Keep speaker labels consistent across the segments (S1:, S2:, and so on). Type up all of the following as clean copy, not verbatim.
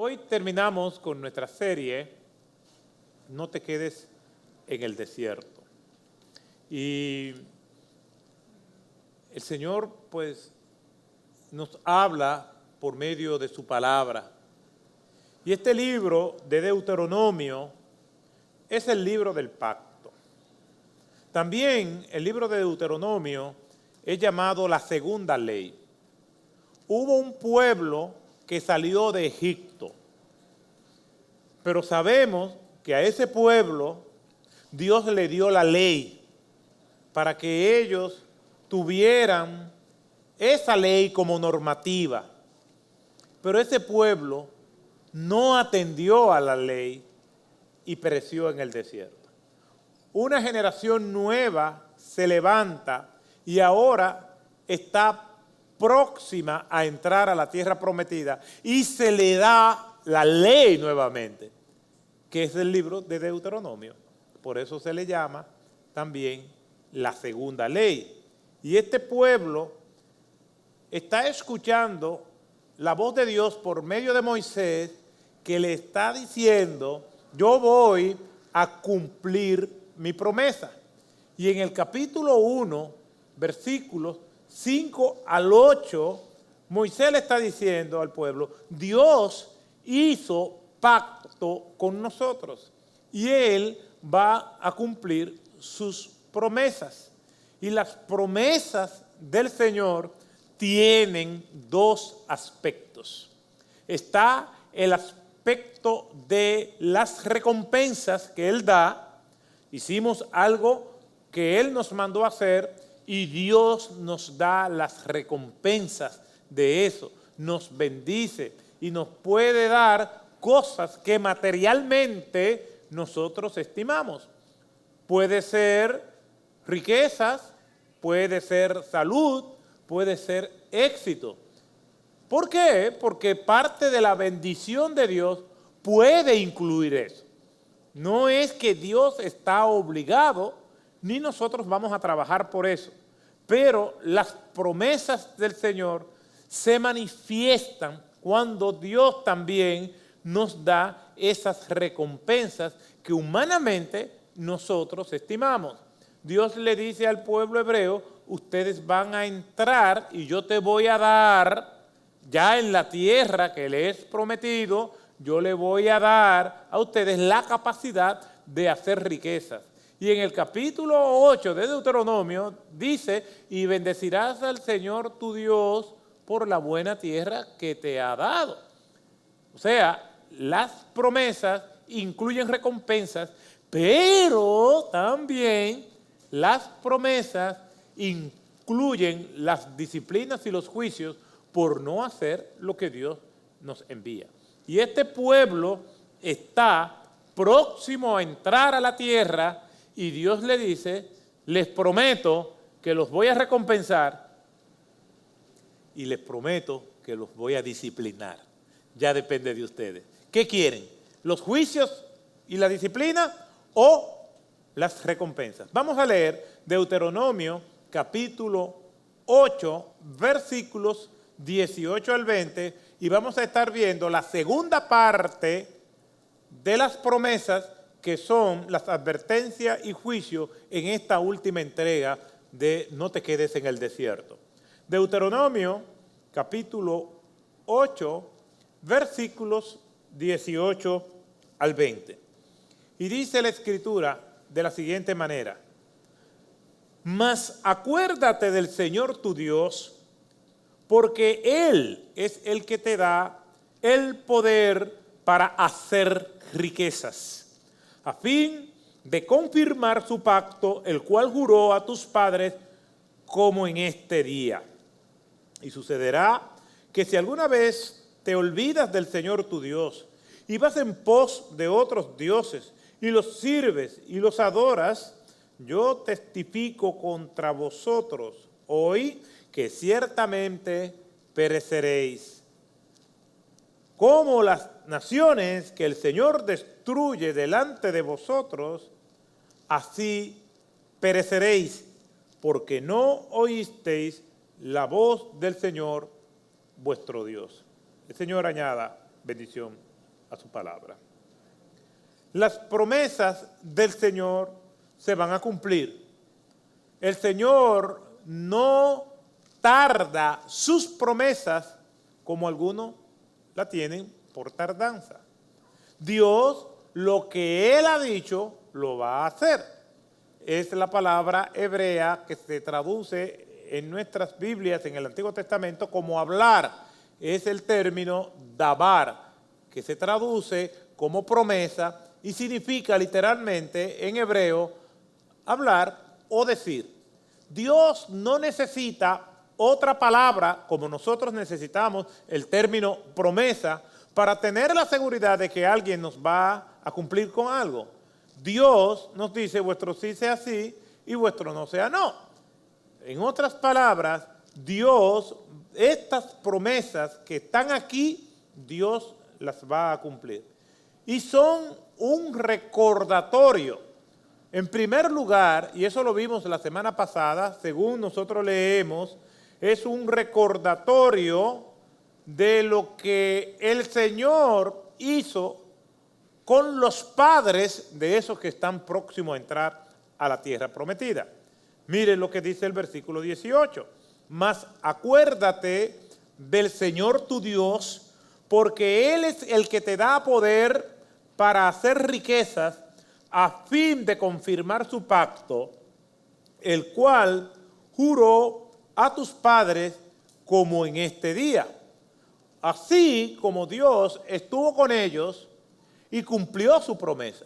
S1: Hoy terminamos con nuestra serie No te quedes en el desierto. Y el Señor pues nos habla por medio de su palabra. Y este libro de Deuteronomio es el libro del pacto. También el libro de Deuteronomio es llamado la segunda ley. Hubo un pueblo que salió de Egipto, pero sabemos que a ese pueblo Dios le dio la ley para que ellos tuvieran esa ley como normativa. Pero ese pueblo no atendió a la ley y pereció en el desierto. Una generación nueva se levanta y ahora está próxima a entrar a la tierra prometida y se le da la ley nuevamente, que es el libro de Deuteronomio. Por eso se le llama también la segunda ley. Y este pueblo está escuchando la voz de Dios por medio de Moisés, que le está diciendo: yo voy a cumplir mi promesa. Y en el capítulo 1, versículos 5 al 8, Moisés le está diciendo al pueblo: Dios hizo pacto con nosotros y Él va a cumplir sus promesas. Y las promesas del Señor tienen dos aspectos. Está el aspecto de las recompensas que Él da. Hicimos algo que Él nos mandó a hacer y Dios nos da las recompensas de eso. Nos bendice y nos puede dar cosas que materialmente nosotros estimamos. Puede ser riquezas, puede ser salud, puede ser éxito. ¿Por qué? Porque parte de la bendición de Dios puede incluir eso. No es que Dios está obligado, ni nosotros vamos a trabajar por eso. Pero las promesas del Señor se manifiestan cuando Dios también nos da esas recompensas que humanamente nosotros estimamos. Dios le dice al pueblo hebreo: ustedes van a entrar y yo te voy a dar, ya en la tierra que les he prometido, yo le voy a dar a ustedes la capacidad de hacer riquezas. Y en el capítulo 8 de Deuteronomio dice: y bendecirás al Señor tu Dios por la buena tierra que te ha dado. O sea, las promesas incluyen recompensas, pero también las promesas incluyen las disciplinas y los juicios por no hacer lo que Dios nos envía. Y este pueblo está próximo a entrar a la tierra y Dios le dice: les prometo que los voy a recompensar y les prometo que los voy a disciplinar. Ya depende de ustedes. ¿Qué quieren? ¿Los juicios y la disciplina o las recompensas? Vamos a leer Deuteronomio capítulo 8, versículos 18 al 20, y vamos a estar viendo la segunda parte de las promesas, que son las advertencias y juicios en esta última entrega de No te quedes en el desierto. Deuteronomio capítulo 8, versículos 18 al 20. Y dice la Escritura de la siguiente manera: mas acuérdate del Señor tu Dios, porque Él es el que te da el poder para hacer riquezas, a fin de confirmar su pacto, el cual juró a tus padres, como en este día. Y sucederá que si alguna vez te olvidas del Señor tu Dios y vas en pos de otros dioses y los sirves y los adoras, yo testifico contra vosotros hoy que ciertamente pereceréis. Como las naciones que el Señor destruye delante de vosotros, así pereceréis, porque no oísteis la voz del Señor vuestro Dios. El Señor añada bendición a su palabra. Las promesas del Señor se van a cumplir. El Señor no tarda sus promesas como algunos la tienen por tardanza. Dios, lo que Él ha dicho, lo va a hacer. Es la palabra hebrea que se traduce en nuestras Biblias en el Antiguo Testamento como hablar. Es el término dabar, que se traduce como promesa y significa literalmente en hebreo hablar o decir. Dios no necesita otra palabra como nosotros necesitamos el término promesa para tener la seguridad de que alguien nos va a cumplir con algo. Dios nos dice vuestro sí sea sí y vuestro no sea no. En otras palabras, Dios, estas promesas que están aquí, Dios las va a cumplir. Y son un recordatorio. En primer lugar, y eso lo vimos la semana pasada, según nosotros leemos, es un recordatorio de lo que el Señor hizo con los padres de esos que están próximos a entrar a la tierra prometida. Miren lo que dice el versículo 18. Mas acuérdate del Señor tu Dios, porque Él es el que te da poder para hacer riquezas a fin de confirmar su pacto, el cual juró a tus padres como en este día. Así como Dios estuvo con ellos y cumplió su promesa.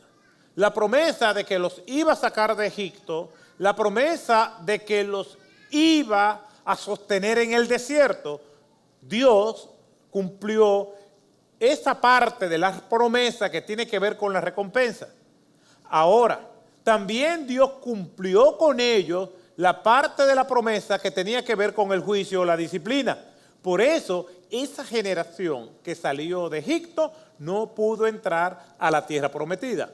S1: La promesa de que los iba a sacar de Egipto, la promesa de que los iba a sostener en el desierto, Dios cumplió esa parte de la promesa que tiene que ver con la recompensa. Ahora, también Dios cumplió con ellos la parte de la promesa que tenía que ver con el juicio o la disciplina. Por eso, esa generación que salió de Egipto no pudo entrar a la tierra prometida.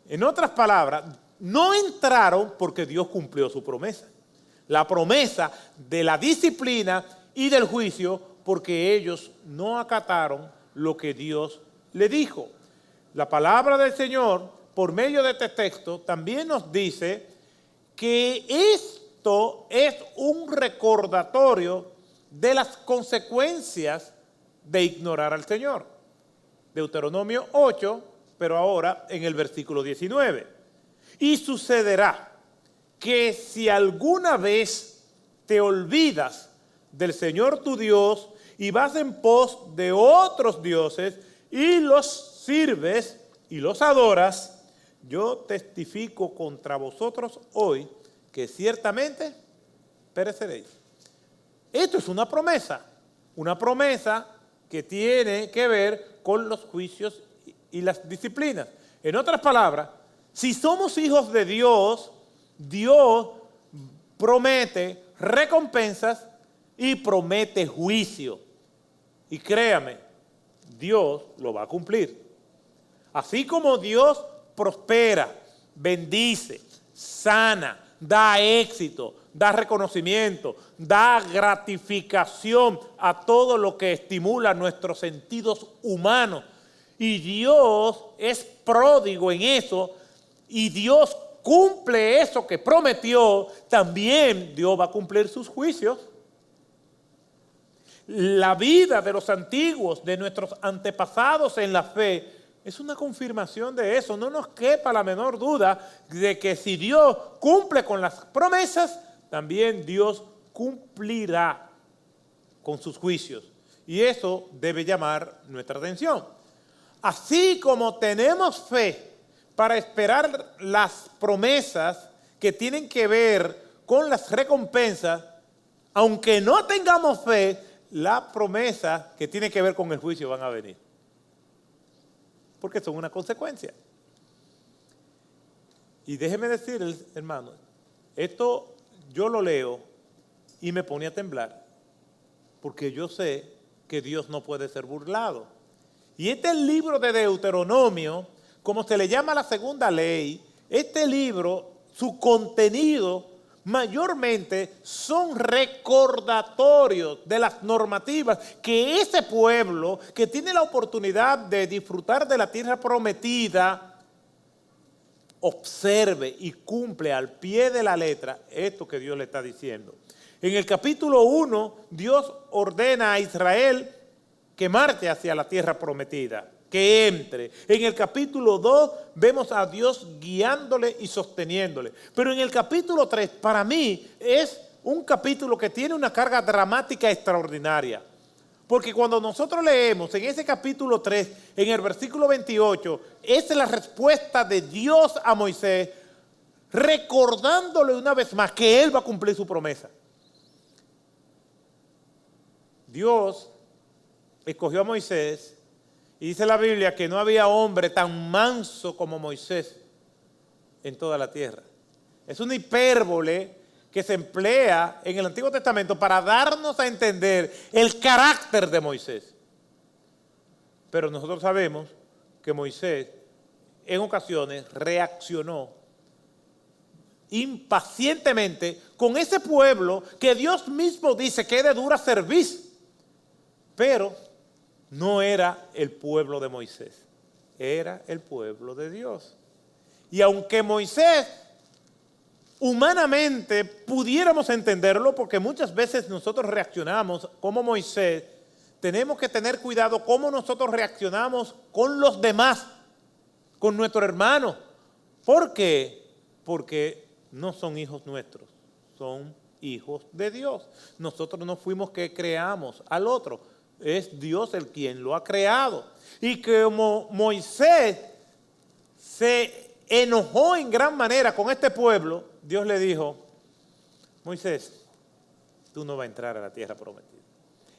S1: En otras palabras, no entraron porque Dios cumplió su promesa. La promesa de la disciplina y del juicio porque ellos no acataron lo que Dios le dijo. La palabra del Señor, por medio de este texto, también nos dice que esto es un recordatorio de las consecuencias de ignorar al Señor. Deuteronomio 8, pero ahora en el versículo 19. Y sucederá que si alguna vez te olvidas del Señor tu Dios y vas en pos de otros dioses y los sirves y los adoras, yo testifico contra vosotros hoy que ciertamente pereceréis. Esto es una promesa que tiene que ver con los juicios y las disciplinas. En otras palabras, si somos hijos de Dios, Dios promete recompensas y promete juicio. Y créame, Dios lo va a cumplir. Así como Dios prospera, bendice, sana, da éxito, da reconocimiento, da gratificación a todo lo que estimula nuestros sentidos humanos. Y Dios es pródigo en eso y Dios cumple eso que prometió, también Dios va a cumplir sus juicios. La vida de los antiguos, de nuestros antepasados en la fe, es una confirmación de eso. No nos quepa la menor duda de que si Dios cumple con las promesas, también Dios cumplirá con sus juicios. Y eso debe llamar nuestra atención. Así como tenemos fe para esperar las promesas que tienen que ver con las recompensas, aunque no tengamos fe, las promesas que tienen que ver con el juicio van a venir. Porque son una consecuencia. Y déjeme decir, hermano, esto yo lo leo y me pone a temblar, porque yo sé que Dios no puede ser burlado. Y este libro de Deuteronomio, como se le llama la segunda ley, este libro, su contenido mayormente son recordatorios de las normativas que ese pueblo que tiene la oportunidad de disfrutar de la tierra prometida observe y cumple al pie de la letra esto que Dios le está diciendo. En el capítulo 1, Dios ordena a Israel que marche hacia la tierra prometida, que entre. En el capítulo 2 vemos a Dios guiándole y sosteniéndole. Pero en el capítulo 3, para mí, es un capítulo que tiene una carga dramática extraordinaria. Porque cuando nosotros leemos en ese capítulo 3, en el versículo 28, esa es la respuesta de Dios a Moisés, recordándole una vez más que Él va a cumplir su promesa. Dios escogió a Moisés y dice la Biblia que no había hombre tan manso como Moisés en toda la tierra. Es una hipérbole que se emplea en el Antiguo Testamento para darnos a entender el carácter de Moisés. Pero nosotros sabemos que Moisés en ocasiones reaccionó impacientemente con ese pueblo que Dios mismo dice que es de dura cerviz. Pero no era el pueblo de Moisés, era el pueblo de Dios. Y aunque Moisés humanamente pudiéramos entenderlo, porque muchas veces nosotros reaccionamos como Moisés, tenemos que tener cuidado cómo nosotros reaccionamos con los demás, con nuestros hermanos. ¿Por qué? Porque no son hijos nuestros, son hijos de Dios. Nosotros no fuimos que creamos al otro. Es Dios el quien lo ha creado. Y como Moisés se enojó en gran manera con este pueblo, Dios le dijo: Moisés, tú no vas a entrar a la tierra prometida.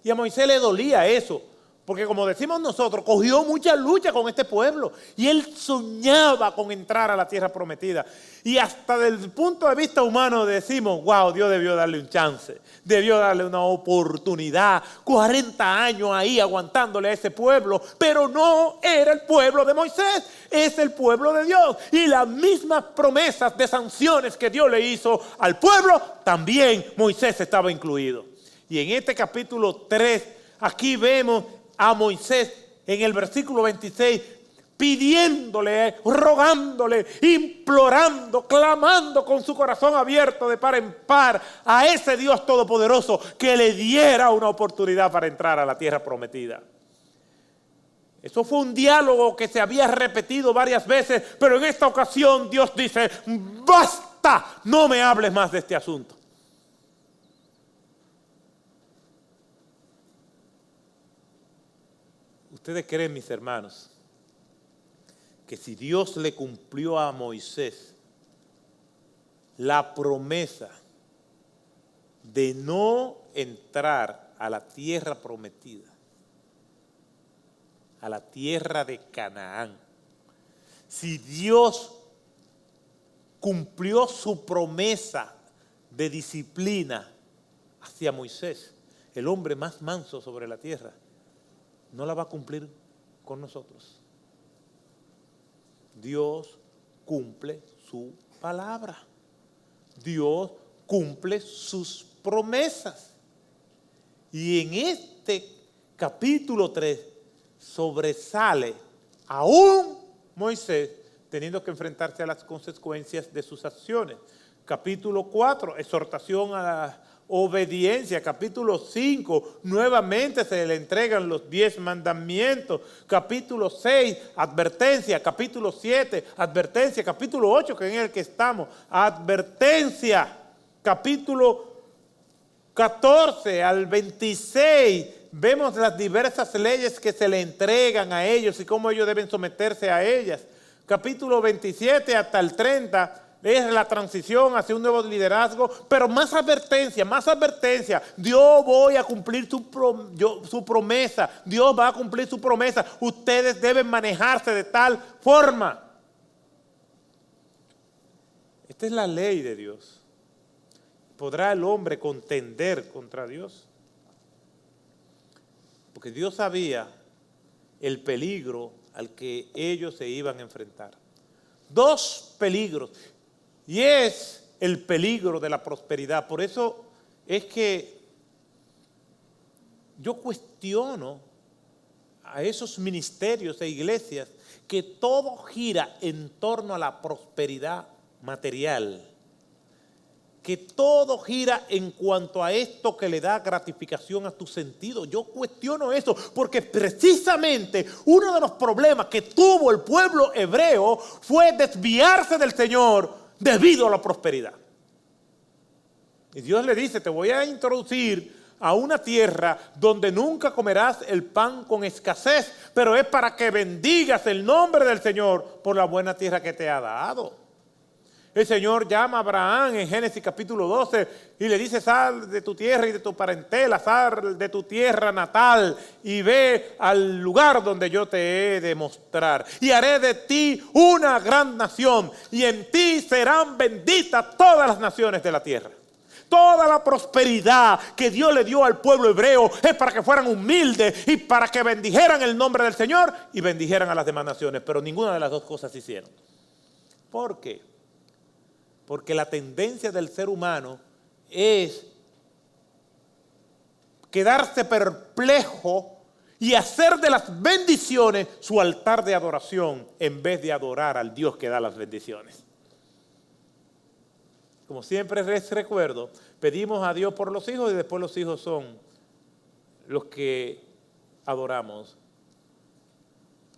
S1: Y a Moisés le dolía eso, porque como decimos nosotros, cogió mucha lucha con este pueblo. Y él soñaba con entrar a la tierra prometida. Y hasta desde el punto de vista humano decimos: wow, Dios debió darle un chance. Debió darle una oportunidad. 40 años ahí aguantándole a ese pueblo. Pero no era el pueblo de Moisés. Es el pueblo de Dios. Y las mismas promesas de sanciones que Dios le hizo al pueblo, también Moisés estaba incluido. Y en este capítulo 3, aquí vemos a Moisés en el versículo 26 pidiéndole, rogándole, implorando, clamando con su corazón abierto de par en par a ese Dios todopoderoso que le diera una oportunidad para entrar a la tierra prometida. Eso fue un diálogo que se había repetido varias veces, pero en esta ocasión Dios dice: basta, no me hables más de este asunto. ¿Ustedes creen, mis hermanos, que si Dios le cumplió a Moisés la promesa de no entrar a la tierra prometida, a la tierra de Canaán, si Dios cumplió su promesa de disciplina hacia Moisés, el hombre más manso sobre la tierra, no la va a cumplir con nosotros? Dios cumple su palabra. Dios cumple sus promesas. Y en este capítulo 3 sobresale aún Moisés teniendo que enfrentarse a las consecuencias de sus acciones. Capítulo 4, exhortación a la obediencia. Capítulo 5, nuevamente se le entregan los 10 mandamientos. Capítulo 6, advertencia. Capítulo 7, advertencia. Capítulo 8, que es en el que estamos, advertencia. Capítulo 14 al 26, vemos las diversas leyes que se le entregan a ellos y cómo ellos deben someterse a ellas. Capítulo 27 hasta el 30, es la transición hacia un nuevo liderazgo, pero más advertencia, más advertencia. Dios voy a cumplir su promesa, Dios va a cumplir su promesa. Ustedes deben manejarse de tal forma. Esta es la ley de Dios. ¿Podrá el hombre contender contra Dios? Porque Dios sabía el peligro al que ellos se iban a enfrentar. 2 peligros. Y es el peligro de la prosperidad. Por eso es que yo cuestiono a esos ministerios e iglesias que todo gira en torno a la prosperidad material, que todo gira en cuanto a esto que le da gratificación a tu sentido. Yo cuestiono eso porque precisamente uno de los problemas que tuvo el pueblo hebreo fue desviarse del Señor debido a la prosperidad. Y Dios le dice, te voy a introducir a una tierra donde nunca comerás el pan con escasez, pero es para que bendigas el nombre del Señor por la buena tierra que te ha dado. El Señor llama a Abraham en Génesis capítulo 12 y le dice, sal de tu tierra y de tu parentela, sal de tu tierra natal y ve al lugar donde yo te he de mostrar. Y haré de ti una gran nación y en ti serán benditas todas las naciones de la tierra. Toda la prosperidad que Dios le dio al pueblo hebreo es para que fueran humildes y para que bendijeran el nombre del Señor y bendijeran a las demás naciones. Pero ninguna de las dos cosas hicieron. ¿Por qué? Porque la tendencia del ser humano es quedarse perplejo y hacer de las bendiciones su altar de adoración en vez de adorar al Dios que da las bendiciones. Como siempre les recuerdo, pedimos a Dios por los hijos y después los hijos son los que adoramos.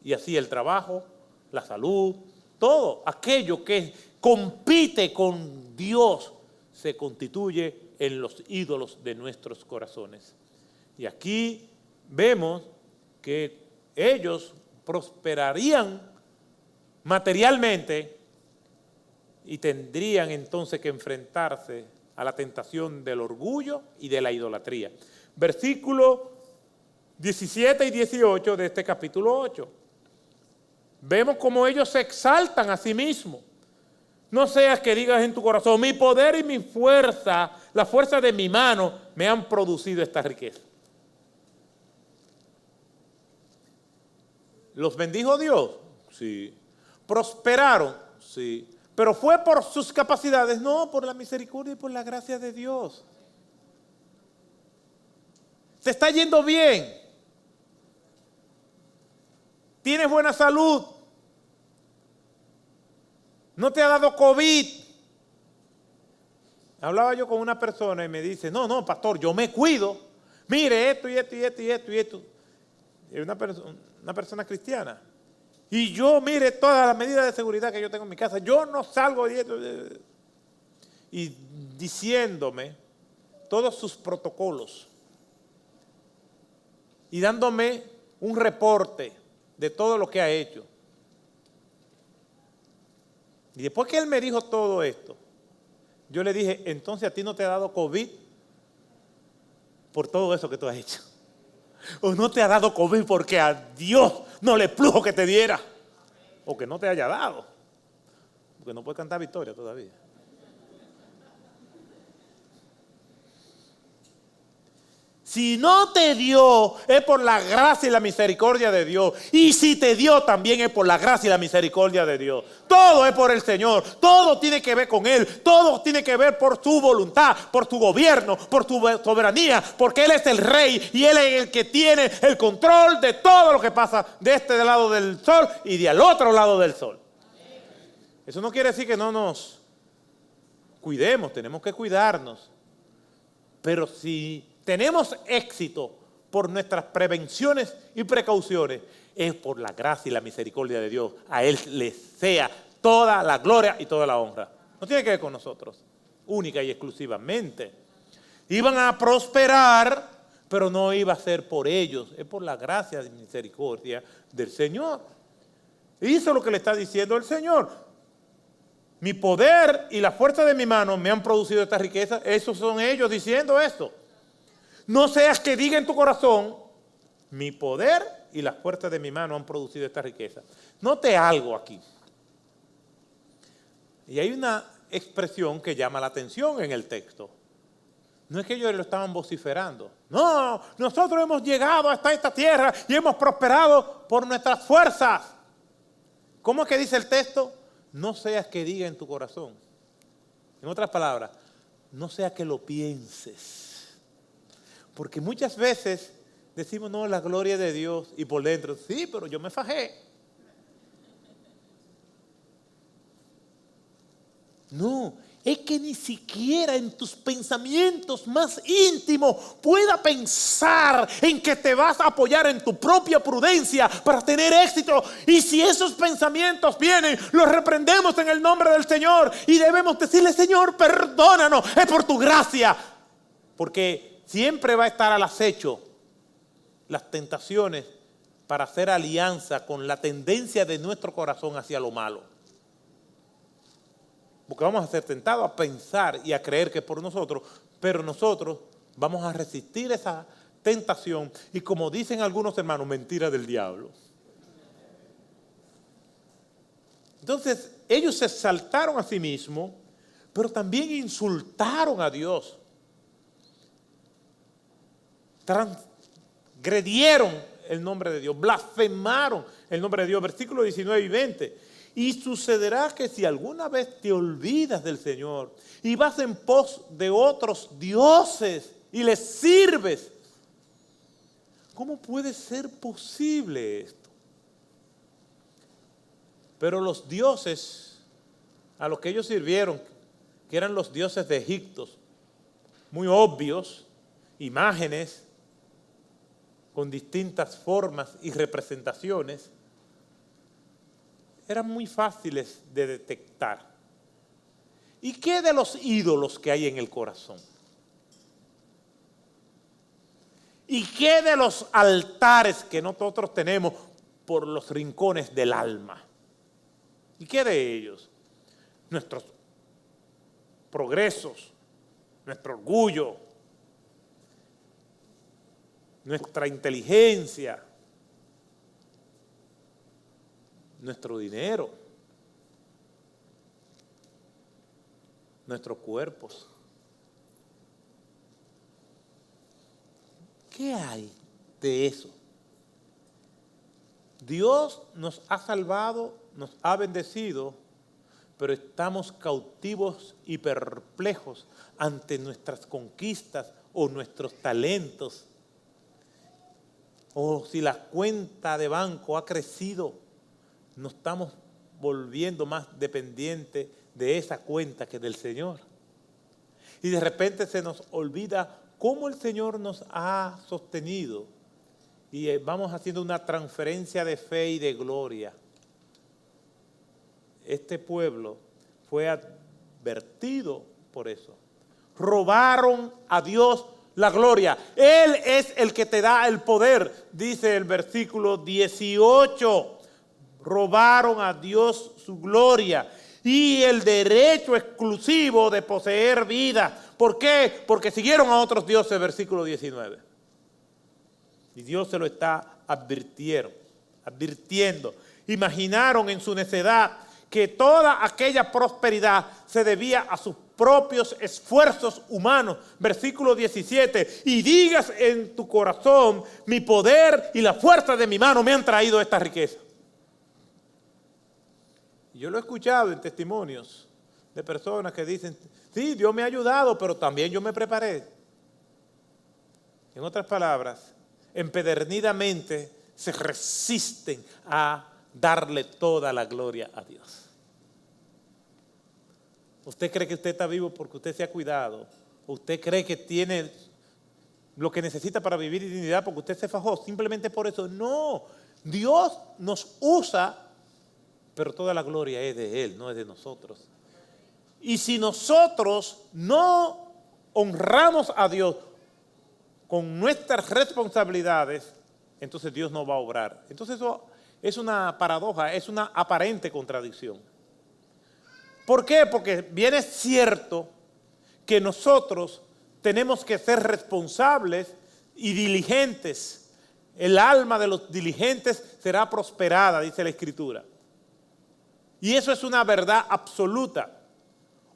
S1: Y así el trabajo, la salud, todo aquello que compite con Dios se constituye en los ídolos de nuestros corazones. Y aquí vemos que ellos prosperarían materialmente y tendrían entonces que enfrentarse a la tentación del orgullo y de la idolatría. Versículos 17 y 18 de este capítulo 8. Vemos cómo ellos se exaltan a sí mismos. No seas que digas en tu corazón, mi poder y mi fuerza, la fuerza de mi mano, me han producido esta riqueza. ¿Los bendijo Dios? Sí. ¿Prosperaron? Sí. ¿Pero fue por sus capacidades? No, por la misericordia y por la gracia de Dios. ¿Te está yendo bien? ¿Tienes buena salud? ¿No te ha dado COVID? Hablaba yo con una persona y me dice, no, pastor, yo me cuido. Mire esto y esto y esto y esto y esto. Es una persona cristiana. Y yo, mire, todas las medidas de seguridad que yo tengo en mi casa, yo no salgo de esto. Y diciéndome todos sus protocolos y dándome un reporte de todo lo que ha hecho. Y después que él me dijo todo esto, yo le dije, entonces a ti no te ha dado COVID por todo eso que tú has hecho. O no te ha dado COVID porque a Dios no le plujo que te diera. O que no te haya dado. Porque no puedes cantar victoria todavía. Si no te dio, es por la gracia y la misericordia de Dios. Y si te dio, también es por la gracia y la misericordia de Dios. Todo es por el Señor. Todo tiene que ver con Él. Todo tiene que ver por su voluntad, por tu gobierno, por tu soberanía. Porque Él es el Rey y Él es el que tiene el control de todo lo que pasa de este lado del sol y de al otro lado del sol. Eso no quiere decir que no nos cuidemos. Tenemos que cuidarnos. Pero si tenemos éxito por nuestras prevenciones y precauciones, es por la gracia y la misericordia de Dios. A Él le sea toda la gloria y toda la honra. No tiene que ver con nosotros, única y exclusivamente. Iban a prosperar, pero no iba a ser por ellos, es por la gracia y misericordia del Señor. Hizo lo que le está diciendo el Señor. Mi poder y la fuerza de mi mano me han producido esta riqueza. Esos son ellos diciendo esto. No seas que diga en tu corazón, mi poder y la fuerza de mi mano han producido esta riqueza. Note algo aquí. Y hay una expresión que llama la atención en el texto. No es que ellos lo estaban vociferando. No, nosotros hemos llegado hasta esta tierra y hemos prosperado por nuestras fuerzas. ¿Cómo es que dice el texto? No seas que diga en tu corazón. En otras palabras, no sea que lo pienses. Porque muchas veces decimos, no, la gloria de Dios, y por dentro, sí, pero yo me fajé. No, es que ni siquiera en tus pensamientos más íntimos pueda pensar en que te vas a apoyar en tu propia prudencia para tener éxito. Y si esos pensamientos vienen, los reprendemos en el nombre del Señor y debemos decirle, Señor, perdónanos, es por tu gracia. Porque siempre va a estar al acecho las tentaciones para hacer alianza con la tendencia de nuestro corazón hacia lo malo. Porque vamos a ser tentados a pensar y a creer que es por nosotros, pero nosotros vamos a resistir esa tentación y, como dicen algunos hermanos, mentira del diablo. Entonces, ellos se exaltaron a sí mismos, pero también insultaron a Dios. Transgredieron el nombre de Dios, blasfemaron el nombre de Dios. Versículos 19 y 20. Y sucederá que si alguna vez te olvidas del Señor y vas en pos de otros dioses y les sirves, ¿cómo puede ser posible esto? Pero los dioses a los que ellos sirvieron, que eran los dioses de Egipto, muy obvios, imágenes con distintas formas y representaciones, eran muy fáciles de detectar. ¿Y qué de los ídolos que hay en el corazón? ¿Y qué de los altares que nosotros tenemos por los rincones del alma? ¿Y qué de ellos? Nuestros progresos, nuestro orgullo, nuestra inteligencia, nuestro dinero, nuestros cuerpos. ¿Qué hay de eso? Dios nos ha salvado, nos ha bendecido, pero estamos cautivos y perplejos ante nuestras conquistas o nuestros talentos. O si la cuenta de banco ha crecido, nos estamos volviendo más dependientes de esa cuenta que del Señor. Y de repente se nos olvida cómo el Señor nos ha sostenido. Y vamos haciendo una transferencia de fe y de gloria. Este pueblo fue advertido por eso. Robaron a Dios la gloria. Él es el que te da el poder, dice el versículo 18. Robaron a Dios su gloria y el derecho exclusivo de poseer vida. ¿Por qué? Porque siguieron a otros dioses, versículo 19. Y Dios se lo está advirtiendo. Imaginaron en su necedad que toda aquella prosperidad se debía a sus propios esfuerzos humanos. Versículo 17. Y digas en tu corazón, mi poder y la fuerza de mi mano me han traído esta riqueza. Yo lo he escuchado en testimonios de personas que dicen, sí, Dios me ha ayudado, pero también yo me preparé. En otras palabras, empedernidamente se resisten a darle toda la gloria a Dios. ¿Usted cree que usted está vivo porque usted se ha cuidado? ¿Usted cree que tiene lo que necesita para vivir en dignidad porque usted se fajó? Simplemente por eso. No, Dios nos usa, pero toda la gloria es de Él, no es de nosotros. Y si nosotros no honramos a Dios con nuestras responsabilidades, entonces Dios no va a obrar. Entonces eso es una paradoja, es una aparente contradicción. ¿Por qué? Porque bien es cierto que nosotros tenemos que ser responsables y diligentes. El alma de los diligentes será prosperada, dice la Escritura. Y eso es una verdad absoluta.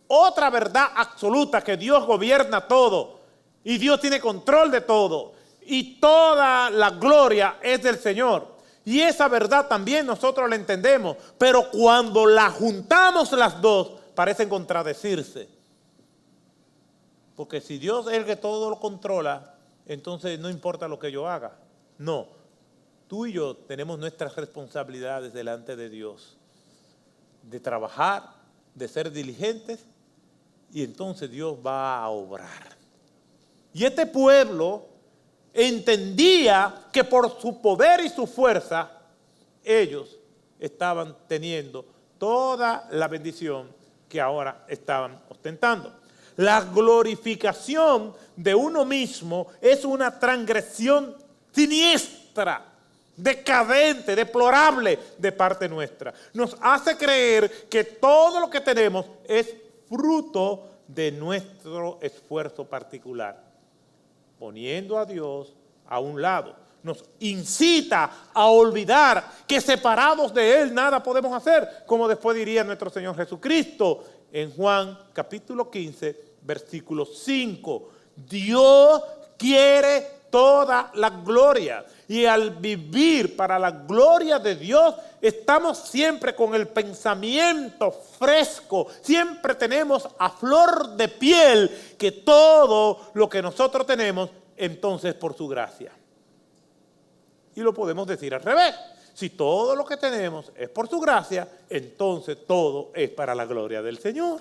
S1: Otra verdad absoluta, que Dios gobierna todo y Dios tiene control de todo y toda la gloria es del Señor. Y esa verdad también nosotros la entendemos, pero cuando la juntamos las dos parecen contradecirse. Porque si Dios es el que todo lo controla, entonces no importa lo que yo haga. No, tú y yo tenemos nuestras responsabilidades delante de Dios, de trabajar, de ser diligentes, y entonces Dios va a obrar. Y este pueblo entendía que por su poder y su fuerza, ellos estaban teniendo toda la bendición que ahora estaban ostentando. La glorificación de uno mismo es una transgresión siniestra, decadente, deplorable de parte nuestra. Nos hace creer que todo lo que tenemos es fruto de nuestro esfuerzo particular, poniendo a Dios a un lado. Nos incita a olvidar que separados de Él nada podemos hacer, como después diría nuestro Señor Jesucristo en Juan capítulo 15, versículo 5. Dios quiere toda la gloria, y al vivir para la gloria de Dios estamos siempre con el pensamiento fresco, siempre tenemos a flor de piel que todo lo que nosotros tenemos entonces por su gracia. Y lo podemos decir al revés. Si todo lo que tenemos es por su gracia, entonces todo es para la gloria del Señor.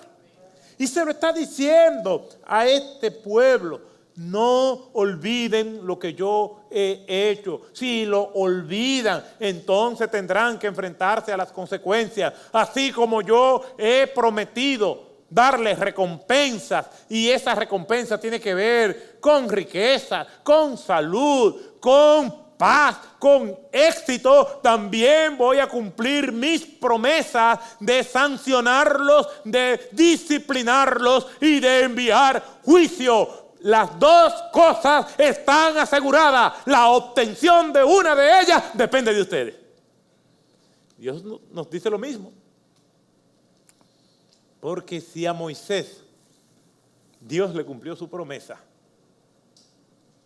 S1: Y se lo está diciendo a este pueblo: no olviden lo que yo he hecho. Si lo olvidan, entonces tendrán que enfrentarse a las consecuencias. Así como yo he prometido darles recompensas, y esa recompensa tiene que ver con riqueza, con salud, con paz, con éxito, también voy a cumplir mis promesas de sancionarlos, de disciplinarlos y de enviar juicio. Las dos cosas están aseguradas. La obtención de una de ellas depende de ustedes. Dios nos dice lo mismo. Porque si a Moisés Dios le cumplió su promesa,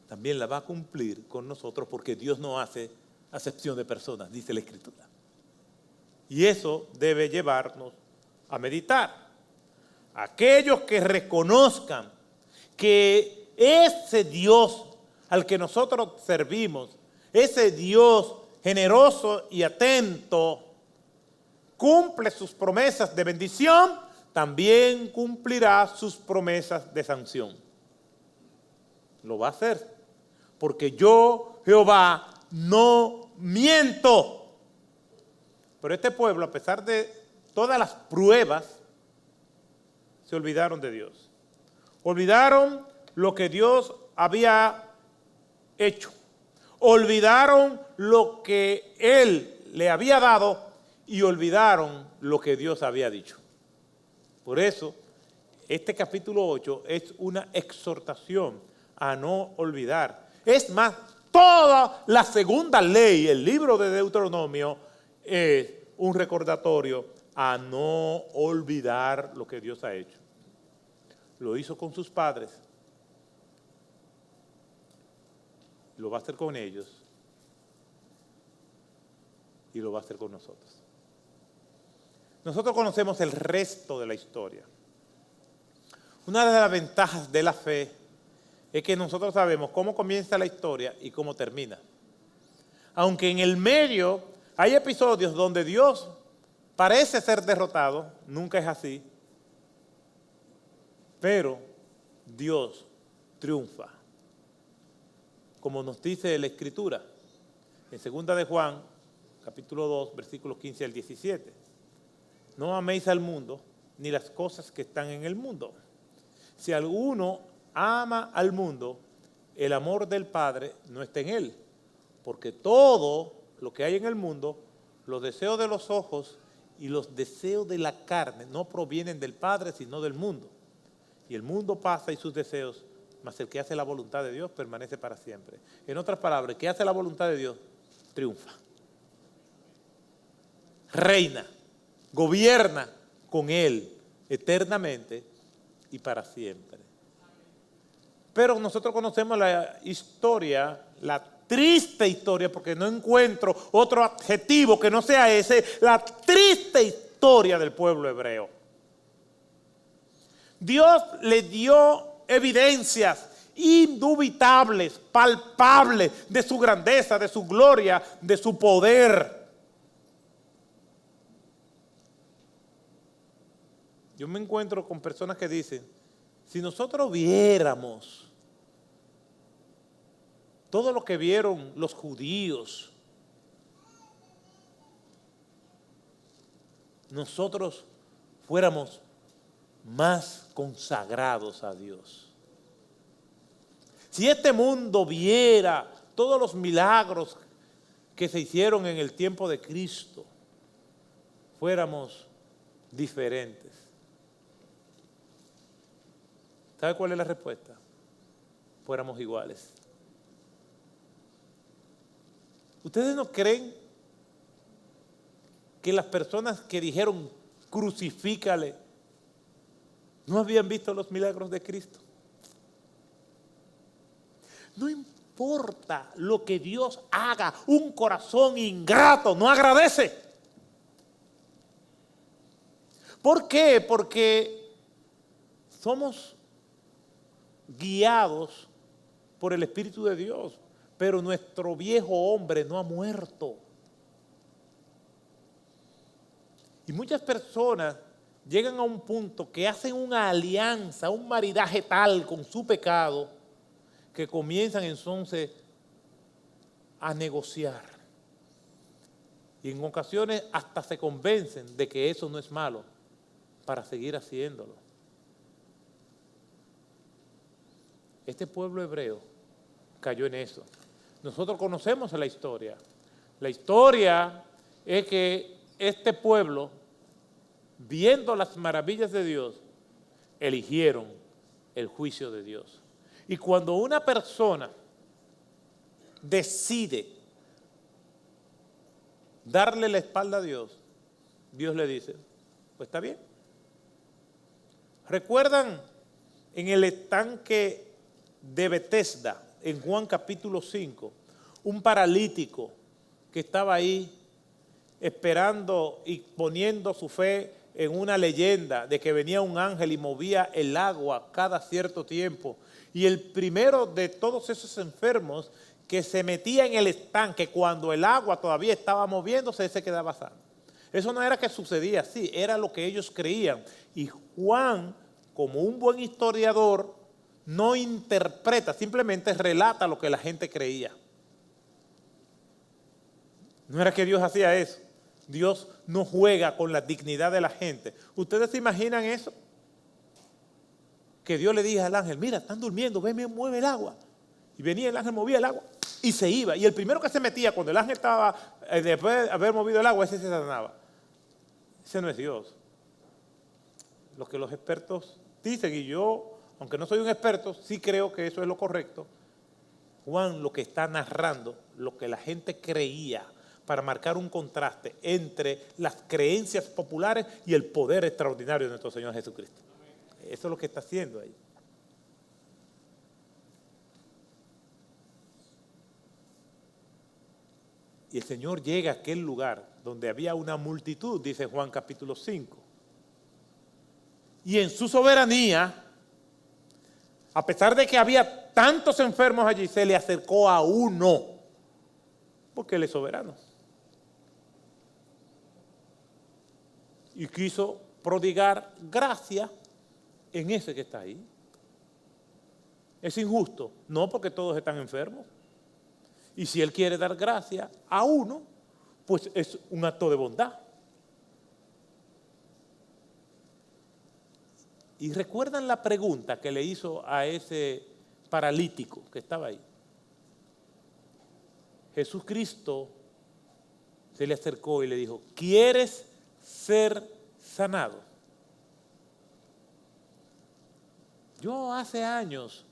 S1: también la va a cumplir con nosotros, porque Dios no hace acepción de personas, dice la Escritura. Y eso debe llevarnos a meditar. Aquellos que reconozcan que ese Dios al que nosotros servimos, ese Dios generoso y atento, cumple sus promesas de bendición, también cumplirá sus promesas de sanción. Lo va a hacer, porque yo, Jehová, no miento. Pero este pueblo, a pesar de todas las pruebas, se olvidaron de Dios. Olvidaron lo que Dios había hecho. Olvidaron lo que Él le había dado y olvidaron lo que Dios había dicho. Por eso, este capítulo 8 es una exhortación a no olvidar. Es más, toda la segunda ley, el libro de Deuteronomio, es un recordatorio a no olvidar lo que Dios ha hecho. Lo hizo con sus padres, lo va a hacer con ellos y lo va a hacer con nosotros. Nosotros conocemos el resto de la historia. Una de las ventajas de la fe es que nosotros sabemos cómo comienza la historia y cómo termina. Aunque en el medio hay episodios donde Dios parece ser derrotado, nunca es así, pero Dios triunfa. Como nos dice la Escritura, en 2 de Juan, capítulo 2, versículos 15 al 17. No améis al mundo, ni las cosas que están en el mundo. Si alguno ama al mundo, el amor del Padre no está en él. Porque todo lo que hay en el mundo, los deseos de los ojos y los deseos de la carne, no provienen del Padre, sino del mundo. Y el mundo pasa y sus deseos, mas el que hace la voluntad de Dios permanece para siempre. En otras palabras, el que hace la voluntad de Dios triunfa. Reina, gobierna con Él eternamente y para siempre. Pero nosotros conocemos la historia, la triste historia, porque no encuentro otro adjetivo que no sea ese, la triste historia del pueblo hebreo. Dios le dio evidencias indubitables, palpables de su grandeza, de su gloria, de su poder. Yo me encuentro con personas que dicen, si nosotros viéramos todo lo que vieron los judíos, nosotros fuéramos más consagrados a Dios. Si este mundo viera todos los milagros que se hicieron en el tiempo de Cristo, fuéramos diferentes. ¿Sabe cuál es la respuesta? Fuéramos iguales. ¿Ustedes no creen que las personas que dijeron crucifícale no habían visto los milagros de Cristo? No importa lo que Dios haga, un corazón ingrato no agradece. ¿Por qué? Porque somos guiados por el Espíritu de Dios, pero nuestro viejo hombre no ha muerto. Y muchas personas llegan a un punto que hacen una alianza, un maridaje tal con su pecado, que comienzan entonces a negociar. Y en ocasiones hasta se convencen de que eso no es malo para seguir haciéndolo. Este pueblo hebreo cayó en eso. Nosotros conocemos la historia. La historia es que este pueblo, viendo las maravillas de Dios, eligieron el juicio de Dios. Y cuando una persona decide darle la espalda a Dios, Dios le dice, pues está bien. ¿Recuerdan en el estanque de Betesda, en Juan capítulo 5, un paralítico que estaba ahí esperando y poniendo su fe en una leyenda de que venía un ángel y movía el agua cada cierto tiempo? Y el primero de todos esos enfermos que se metía en el estanque cuando el agua todavía estaba moviéndose, se quedaba sano. Eso no era que sucedía así, era lo que ellos creían. Y Juan, como un buen historiador, no interpreta, simplemente relata lo que la gente creía. No era que Dios hacía eso. Dios no juega con la dignidad de la gente. ¿Ustedes se imaginan eso? Que Dios le diga al ángel, mira, están durmiendo, ven, mueve el agua. Y venía el ángel, movía el agua y se iba. Y el primero que se metía cuando el ángel estaba, después de haber movido el agua, ese se sanaba. Ese no es Dios. Lo que los expertos dicen, y yo, aunque no soy un experto, sí creo que eso es lo correcto. Juan lo que está narrando, lo que la gente creía, para marcar un contraste entre las creencias populares y el poder extraordinario de nuestro Señor Jesucristo. Eso es lo que está haciendo ahí. Y el Señor llega a aquel lugar donde había una multitud, dice Juan capítulo 5. Y en su soberanía, a pesar de que había tantos enfermos allí, se le acercó a uno, porque Él es soberano. Y quiso prodigar gracia en ese que está ahí. ¿Es injusto? No, porque todos están enfermos. Y si Él quiere dar gracia a uno, pues es un acto de bondad. Y recuerdan la pregunta que le hizo a ese paralítico que estaba ahí. Jesucristo se le acercó y le dijo, ¿quieres ser sanado? Yo hace años,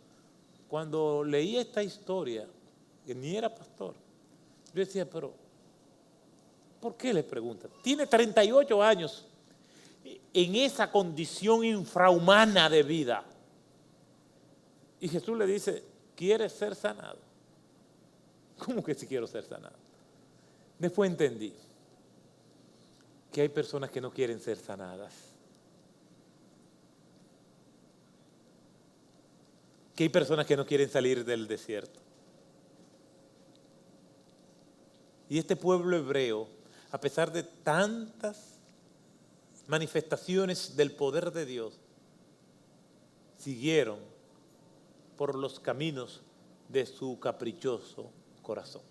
S1: cuando leí esta historia, que ni era pastor, yo decía, pero ¿por qué le preguntan? Tiene 38 años en esa condición infrahumana de vida. Y Jesús le dice, ¿quieres ser sanado? ¿Cómo que si quiero ser sanado? Después entendí que hay personas que no quieren ser sanadas. que hay personas que no quieren salir del desierto. Y este pueblo hebreo, a pesar de tantas manifestaciones del poder de Dios, siguieron por los caminos de su caprichoso corazón.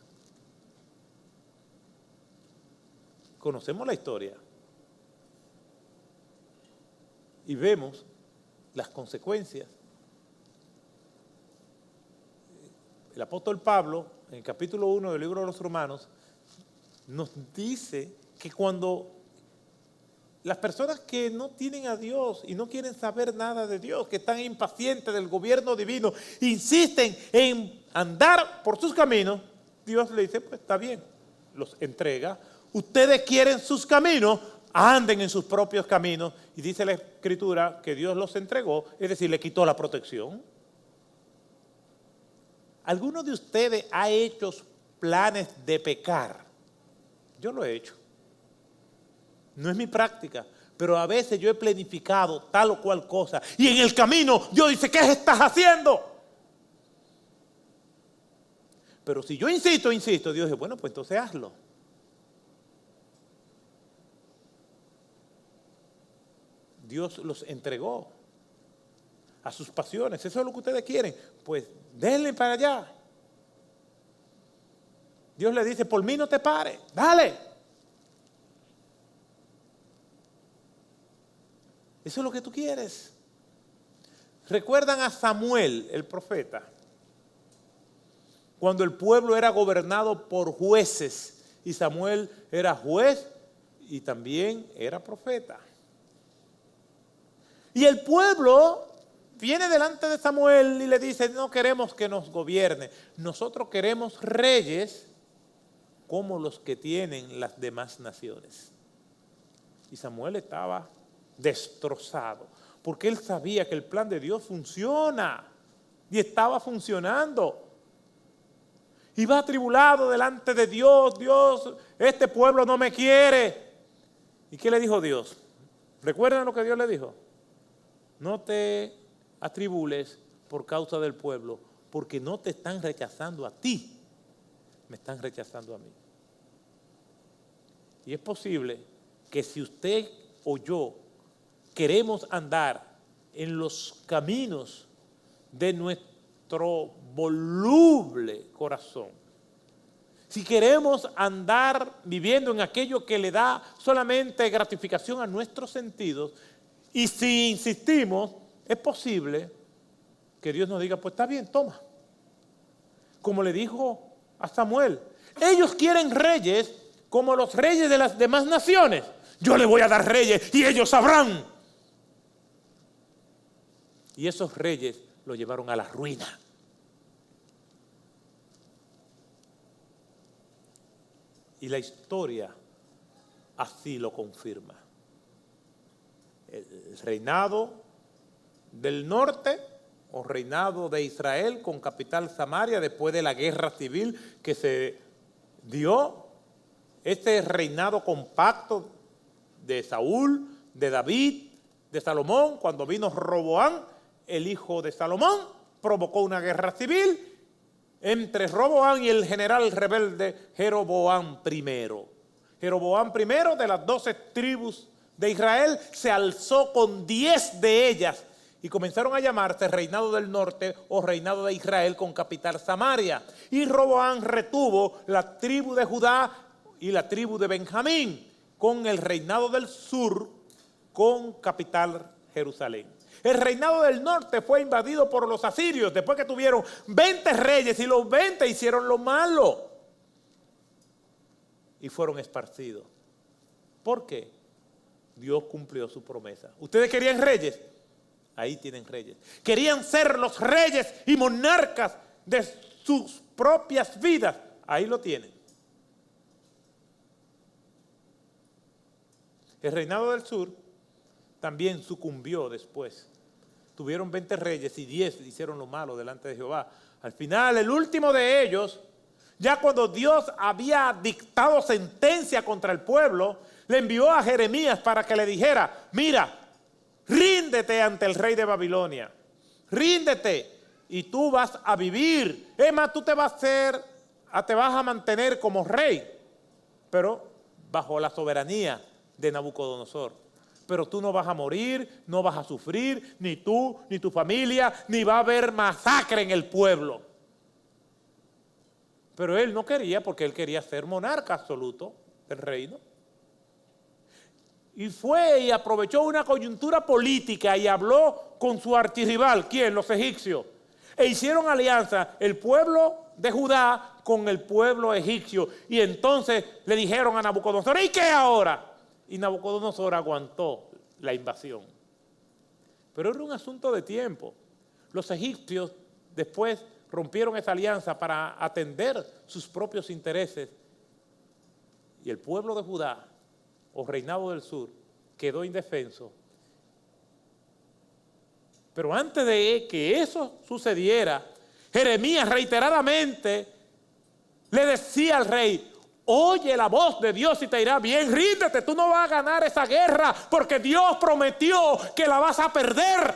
S1: Conocemos la historia y vemos las consecuencias. El apóstol Pablo, en el capítulo 1 del libro de los Romanos, nos dice que cuando las personas que no tienen a Dios y no quieren saber nada de Dios, que están impacientes del gobierno divino, insisten en andar por sus caminos, Dios le dice, pues está bien, los entrega. Ustedes quieren sus caminos, anden en sus propios caminos. Y dice la Escritura que Dios los entregó, es decir, le quitó la protección. ¿Alguno de ustedes ha hecho planes de pecar? Yo lo he hecho. No es mi práctica, pero a veces yo he planificado tal o cual cosa. Y en el camino Dios dice, ¿qué estás haciendo? Pero si yo insisto, Dios dice, bueno, pues entonces hazlo. Dios los entregó a sus pasiones. Eso es lo que ustedes quieren. Pues denle para allá. Dios le dice, por mí no te pares, dale. Eso es lo que tú quieres. ¿Recuerdan a Samuel, el profeta? Cuando el pueblo era gobernado por jueces y Samuel era juez y también era profeta. Y el pueblo viene delante de Samuel y le dice, no queremos que nos gobierne, nosotros queremos reyes como los que tienen las demás naciones. Y Samuel estaba destrozado, porque él sabía que el plan de Dios funciona y estaba funcionando. Iba atribulado delante de Dios, Dios, este pueblo no me quiere. ¿Y qué le dijo Dios? ¿Recuerdan lo que Dios le dijo? No te atribules por causa del pueblo, porque no te están rechazando a ti, me están rechazando a mí. Y es posible que si usted o yo queremos andar en los caminos de nuestro voluble corazón, si queremos andar viviendo en aquello que le da solamente gratificación a nuestros sentidos, y si insistimos, es posible que Dios nos diga, pues está bien, toma. Como le dijo a Samuel, ellos quieren reyes como los reyes de las demás naciones. Yo les voy a dar reyes y ellos sabrán. Y esos reyes lo llevaron a la ruina. Y la historia así lo confirma. El reinado del norte o reinado de Israel con capital Samaria después de la guerra civil que se dio, este reinado compacto de Saúl, de David, de Salomón, cuando vino Roboam, el hijo de Salomón, provocó una guerra civil entre Roboam y el general rebelde Jeroboam I. Jeroboam I, de las 12 tribus de Israel, se alzó con 10 de ellas y comenzaron a llamarse reinado del norte o reinado de Israel con capital Samaria. Y Roboam retuvo la tribu de Judá y la tribu de Benjamín con el reinado del sur con capital Jerusalén. El reinado del norte fue invadido por los asirios después que tuvieron 20 reyes y los 20 hicieron lo malo y fueron esparcidos. ¿Por qué? Dios cumplió su promesa. ¿Ustedes querían reyes? Ahí tienen reyes. ¿Querían ser los reyes y monarcas de sus propias vidas? Ahí lo tienen. El reinado del sur también sucumbió después. Tuvieron 20 reyes y 10 hicieron lo malo delante de Jehová. Al final, el último de ellos, ya cuando Dios había dictado sentencia contra el pueblo, le envió a Jeremías para que le dijera, mira, ríndete ante el rey de Babilonia, ríndete y tú vas a vivir. Es más, tú te vas a mantener como rey, pero bajo la soberanía de Nabucodonosor. Pero tú no vas a morir, no vas a sufrir, ni tú, ni tu familia, ni va a haber masacre en el pueblo. Pero él no quería, porque él quería ser monarca absoluto del reino. Y fue y aprovechó una coyuntura política y habló con su archirrival. ¿Quién? Los egipcios. E hicieron alianza el pueblo de Judá con el pueblo egipcio. Y entonces le dijeron a Nabucodonosor, ¿y qué ahora? Y Nabucodonosor aguantó la invasión. Pero era un asunto de tiempo. Los egipcios después rompieron esa alianza para atender sus propios intereses. Y el pueblo de Judá, o reinado del sur, quedó indefenso. Pero antes de que eso sucediera, Jeremías reiteradamente le decía al rey, oye la voz de Dios y te irá bien, ríndete, tú no vas a ganar esa guerra porque Dios prometió que la vas a perder.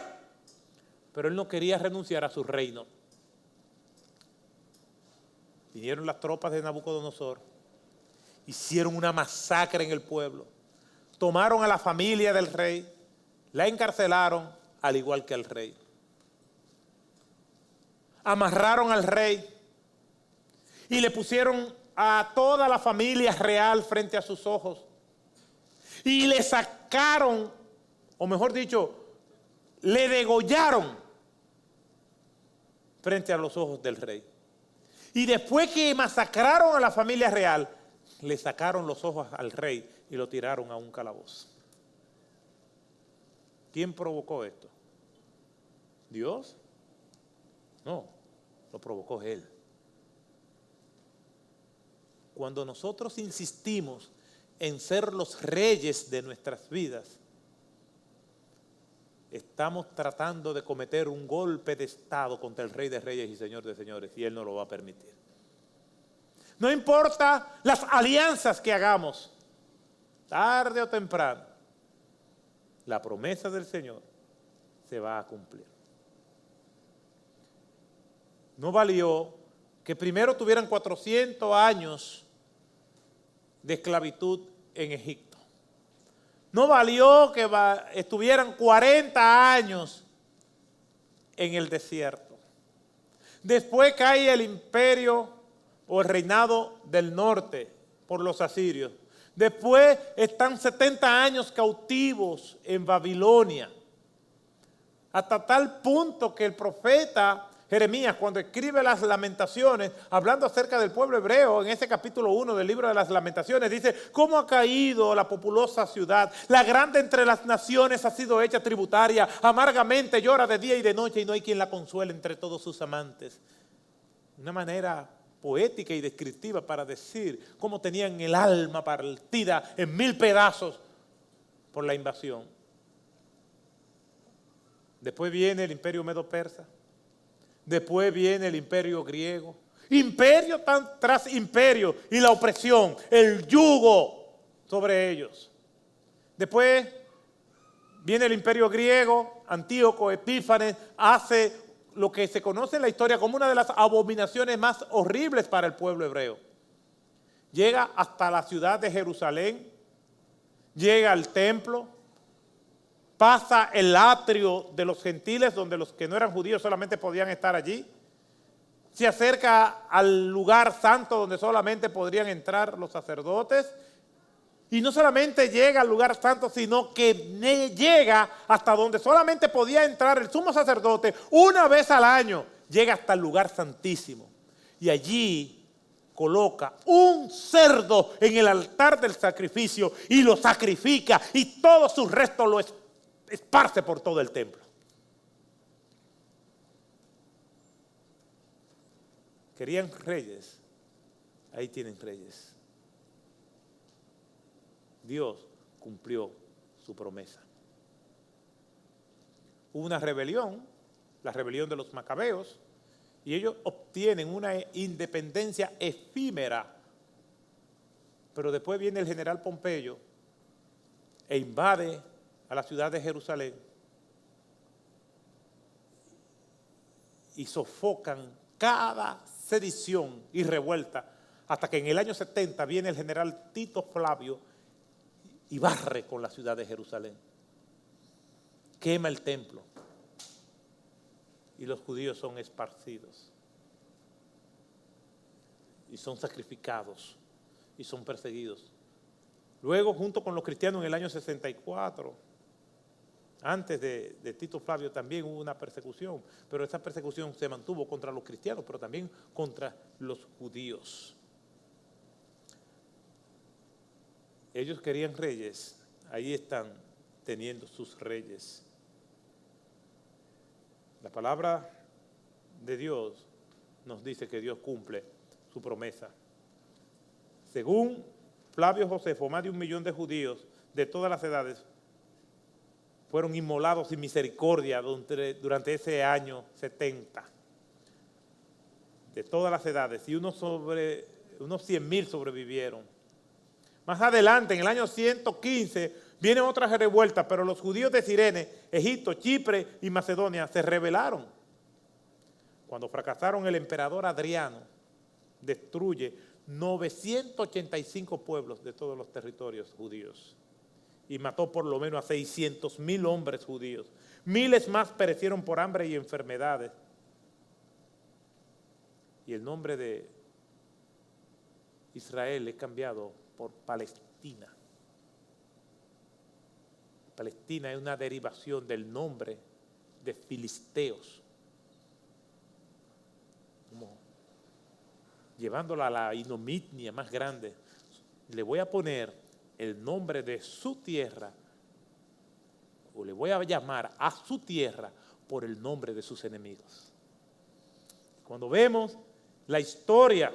S1: Pero él no quería renunciar a su reino. Vinieron las tropas de Nabucodonosor, hicieron una masacre en el pueblo, tomaron a la familia del rey, la encarcelaron al igual que al rey. Amarraron al rey y le pusieron a toda la familia real frente a sus ojos. Y le sacaron, o mejor dicho, le degollaron frente a los ojos del rey. Y después que masacraron a la familia real, le sacaron los ojos al rey y lo tiraron a un calabozo. ¿Quién provocó esto? ¿Dios? No, lo provocó él. Cuando nosotros insistimos en ser los reyes de nuestras vidas, estamos tratando de cometer un golpe de Estado contra el Rey de Reyes y Señor de Señores, y Él no lo va a permitir. No importa las alianzas que hagamos, tarde o temprano, la promesa del Señor se va a cumplir. No valió que primero tuvieran 400 años de esclavitud en Egipto. No valió que estuvieran 40 años en el desierto. Después cae el imperio o el reinado del norte por los asirios. Después están 70 años cautivos en Babilonia. Hasta tal punto que el profeta Jeremías, cuando escribe las lamentaciones, hablando acerca del pueblo hebreo, en ese capítulo 1 del libro de las lamentaciones, dice, ¿cómo ha caído la populosa ciudad? La grande entre las naciones ha sido hecha tributaria, amargamente llora de día y de noche y no hay quien la consuele entre todos sus amantes. Una manera poética y descriptiva para decir cómo tenían el alma partida en 1000 pedazos por la invasión. Después viene el imperio medo-persa. Después viene el imperio griego. Imperio tras imperio y la opresión, el yugo sobre ellos. Después viene el imperio griego, Antíoco Epífanes hace lo que se conoce en la historia como una de las abominaciones más horribles para el pueblo hebreo. Llega hasta la ciudad de Jerusalén, llega al templo, pasa el atrio de los gentiles, donde los que no eran judíos solamente podían estar allí. Se acerca al lugar santo donde solamente podrían entrar los sacerdotes. Y no solamente llega al lugar santo, sino que llega hasta donde solamente podía entrar el sumo sacerdote una vez al año. Llega hasta el lugar santísimo. Y allí coloca un cerdo en el altar del sacrificio y lo sacrifica y todos sus restos lo esparce por todo el templo. Querían reyes, ahí tienen reyes. Dios cumplió su promesa. Hubo una rebelión, la rebelión de los macabeos, y ellos obtienen una independencia efímera. Pero después viene el general Pompeyo e invade a la ciudad de Jerusalén y sofocan cada sedición y revuelta, hasta que en el año 70 viene el general Tito Flavio y barre con la ciudad de Jerusalén. Quema el templo y los judíos son esparcidos y son sacrificados y son perseguidos. Luego, junto con los cristianos, en el año 64, antes de Tito Flavio, también hubo una persecución, pero esa persecución se mantuvo contra los cristianos, pero también contra los judíos. Ellos querían reyes, ahí están teniendo sus reyes. La palabra de Dios nos dice que Dios cumple su promesa. Según Flavio Josefo, más de 1 millón de judíos de todas las edades fueron inmolados sin misericordia durante ese año 70. De todas las edades, y unos 100,000 sobrevivieron. Más adelante, en el año 115, vienen otras revueltas, pero los judíos de Cirene, Egipto, Chipre y Macedonia se rebelaron. Cuando fracasaron, el emperador Adriano destruye 985 pueblos de todos los territorios judíos y mató por lo menos a 600,000 hombres judíos. Miles más perecieron por hambre y enfermedades. Y el nombre de Israel es cambiado por Palestina. Palestina es una derivación del nombre de filisteos, como llevándola a la ignominia más grande. Le voy a poner el nombre de su tierra, o le voy a llamar a su tierra por el nombre de sus enemigos. Cuando vemos la historia,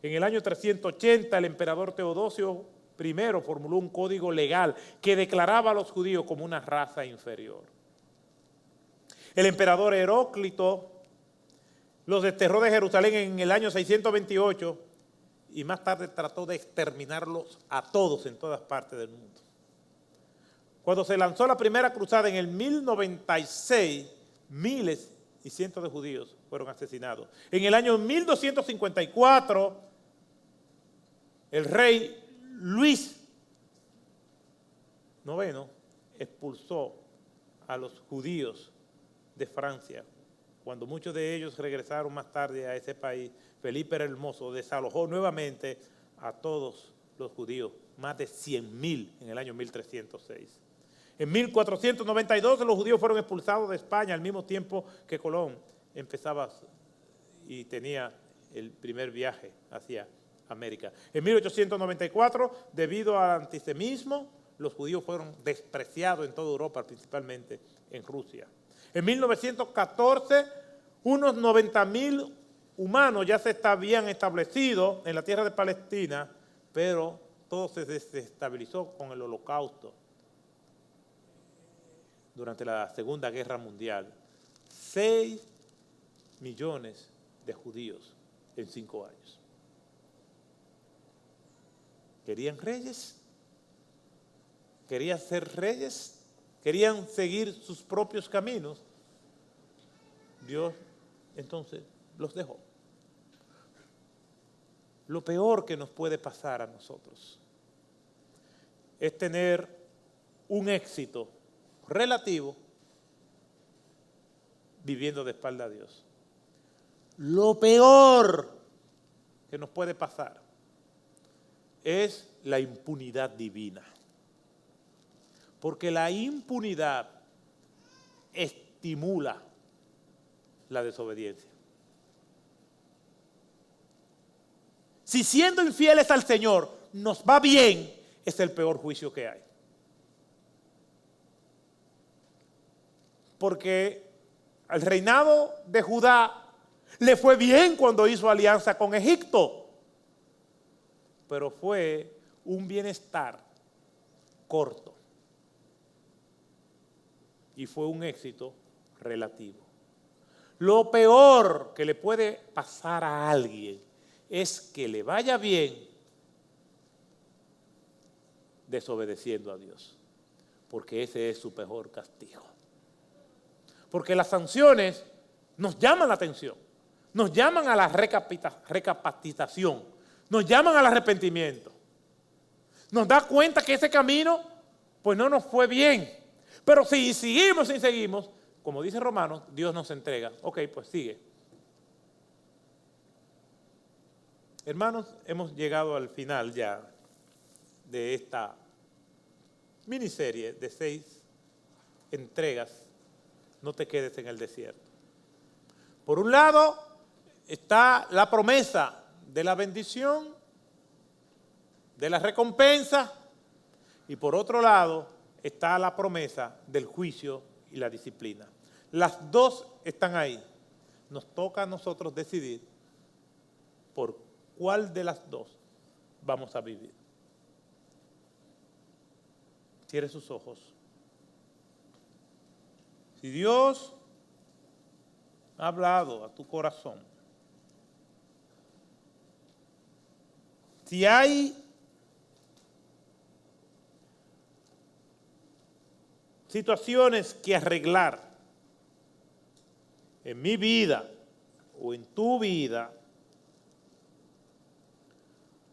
S1: en el año 380 el emperador Teodosio I formuló un código legal que declaraba a los judíos como una raza inferior. El emperador Heróclito los desterró de Jerusalén en el año 628 y más tarde trató de exterminarlos a todos en todas partes del mundo. Cuando se lanzó la primera cruzada en el 1096, miles y cientos de judíos fueron asesinados. En el año 1254, el rey Luis IX expulsó a los judíos de Francia. Cuando muchos de ellos regresaron más tarde a ese país, Felipe el Hermoso desalojó nuevamente a todos los judíos, más de 100,000 en el año 1306. En 1492 los judíos fueron expulsados de España al mismo tiempo que Colón empezaba y tenía el primer viaje hacia América. En 1894, debido al antisemitismo, los judíos fueron despreciados en toda Europa, principalmente en Rusia. En 1914, unos 90,000 humanos ya se habían establecido en la tierra de Palestina, pero todo se desestabilizó con el Holocausto durante la Segunda Guerra Mundial. 6 millones de judíos en 5 años. ¿Querían reyes? ¿Querían ser reyes? ¿Querían seguir sus propios caminos? Dios entonces los dejó. Lo peor que nos puede pasar a nosotros es tener un éxito relativo viviendo de espalda a Dios. Lo peor que nos puede pasar es la impunidad divina. Porque la impunidad estimula la desobediencia. Si siendo infieles al Señor nos va bien, es el peor juicio que hay. Porque al reinado de Judá le fue bien cuando hizo alianza con Egipto, pero fue un bienestar corto y fue un éxito relativo. Lo peor que le puede pasar a alguien es que le vaya bien desobedeciendo a Dios, porque ese es su peor castigo. Porque las sanciones nos llaman la atención, nos llaman a la recapacitación, nos llaman al arrepentimiento. Nos da cuenta que ese camino pues no nos fue bien. Pero si seguimos y seguimos, como dice Romanos, Dios nos entrega. Ok, pues sigue. Hermanos, hemos llegado al final ya de esta miniserie de 6 entregas. No te quedes en el desierto. Por un lado está la promesa de la bendición, de la recompensa, y por otro lado está la promesa del juicio y la disciplina. Las dos están ahí. Nos toca a nosotros decidir por cuál de las dos vamos a vivir. Cierre sus ojos. Si Dios ha hablado a tu corazón, si hay situaciones que arreglar en mi vida o en tu vida,